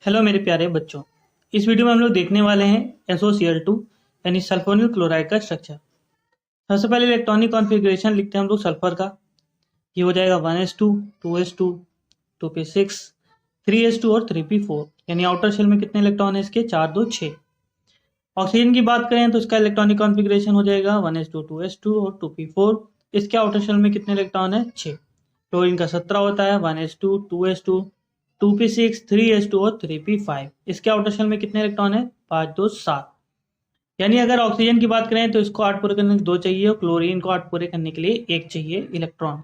Hello मेरे प्यारे बच्चों। इस वीडियो में हम लोग देखने वाले हैं SOCl2 यानी सल्फोनिल क्लोराइड का स्ट्रक्चर। सबसे पहले इलेक्ट्रॉनिक कॉन्फ़िगरेशन लिखते हैं हम लोग सल्फर का। ये हो जाएगा 1s2 2s2 2p6 3s2 और 3p4 यानी आउटर शेल में कितने इलेक्ट्रॉन है इसके 4 2 6। ऑक्सीजन की बात करें तो इसका इलेक्ट्रॉनिक कॉन्फ़िगरेशन हो जाएगा 1s2 2s2 और 2p4। इसके आउटर शेल में कितने इलेक्ट्रॉन है 6। क्लोरीन का 17 होता है 1s2 2s2 2p6 3s2 और 3p5। इसके आउटर शेल में कितने इलेक्ट्रॉन है 5 2 7। यानी अगर ऑक्सीजन की बात करें तो इसको 8 पूरे करने के 2 चाहिए और क्लोरीन को 8 पूरे करने के लिए 1 चाहिए इलेक्ट्रॉन।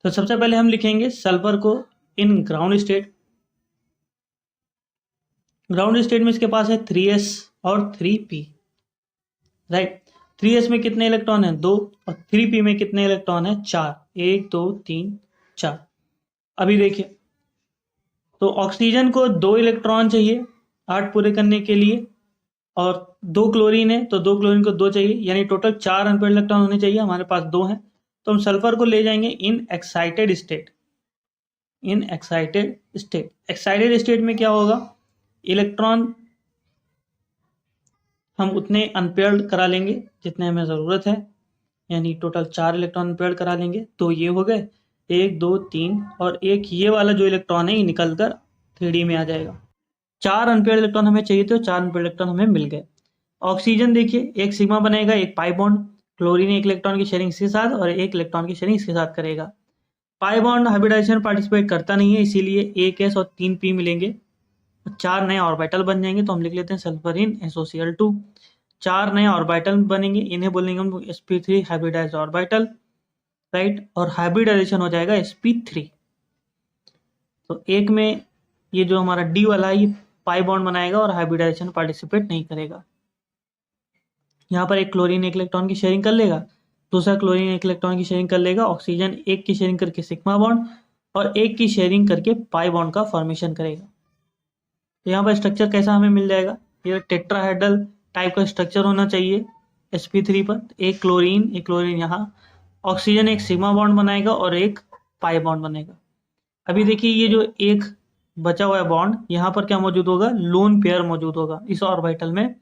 तो सबसे पहले हम लिखेंगे सल्फर को in ground state. Ground state में इसके पास है 3s और 3p, राइट। 3s में कितने इलेक्ट्रॉन है 2 और 3p में कितने इलेक्ट्रॉन है 4 1 2 3 4। अभी देखिए तो ऑक्सीजन को 2 इलेक्ट्रॉन चाहिए 8 पूरे करने के लिए और 2 क्लोरीन है तो 2 क्लोरीन को 2 चाहिए, यानी टोटल 4 अनपेयर्ड इलेक्ट्रॉन होने चाहिए। हमारे पास 2 हैं तो हम सल्फर को ले जाएंगे in excited state. In excited state, excited state में क्या होगा, इलेक्ट्रॉन हम उतने अनपेयर्ड करा लेंगे जितने हमें ज़रूरत है, यानी टोटल 4 इलेक्ट्रॉन अनपेयर्ड करा लेंगे। तो ये हो गए 1 2 3 और एक ये वाला जो इलेक्ट्रॉन है ये निकल कर 3D में आ जाएगा। 4 अनपेयर्ड इलेक्ट्रॉन हमें चाहिए थे, 4 अनपेयर्ड इलेक्ट्रॉन हमें मिल गए। ऑक्सीजन देखिए एक सिग्मा बनेगा, एक पाई बॉन्ड। क्लोरीन एक इलेक्ट्रॉन की शेयरिंग इसके साथ और एक इलेक्ट्रॉन की शेयरिंग इसके साथ करेगा। पाई बॉन्ड हाइब्रिडाइजेशन पार्टिसिपेट करता नहीं है, इसीलिए 1s और 3p मिलेंगे, 4 नए ऑर्बिटल बन जाएंगे। तो हम लिख लेते हैं सल्फर इन SOCl2। 4 नए ऑर्बिटल बनेंगे, इन्हें बोलेंगे हम sp3 हाइब्रिडाइज्ड ऑर्बिटल, राइट। और हाइब्रिडाइजेशन हो जाएगा sp3। तो एक में ये जो हमारा D वाला है ये पाई बॉन्ड बनाएगा और हाइब्रिडाइजेशन पार्टिसिपेट नहीं करेगा। यहाँ पर एक क्लोरीन एक इलेक्ट्रॉन की शेयरिंग कर लेगा, दूसरा क्लोरीन एक इलेक्ट्रॉन की शेयरिंग कर लेगा। ऑक्सीजन एक की शेयरिंग करके सिग्मा बॉन्ड और एक की शेयरिंग करके पाई बॉन्ड का फॉर्मेशन करेगा। तो यहाँ पर स्ट्रक्चर कैसा हमें मिल जाएगा, ये टेट्राहेड्रल टाइप का स्ट्रक्चर होना चाहिए sp3 पर। एक क्लोरीन यहाँ, ऑक्सीजन एक सिग्मा बॉन्ड बनाएगा और एक पाई बॉन्ड बनेगा। अभी देखिए ये जो एक बचा हुआ है बॉन्ड, यहाँ पर क्या मौजूद होगा, लोन पेयर मौजूद होगा। इस ऑर्बिटल में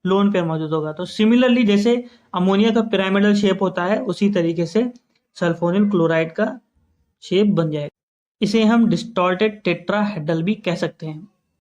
लोन पेयर मौजूद होगा। तो सिमिलरली जैसे अमोनिया का पिरामिडल शेप होता है उसी तरीके से सल्फोनिल क्लोराइड का शेप बन जाएगा। इसे हम डिस्टॉर्टेड टेट्राहेड्रल भी कह सकते हैं।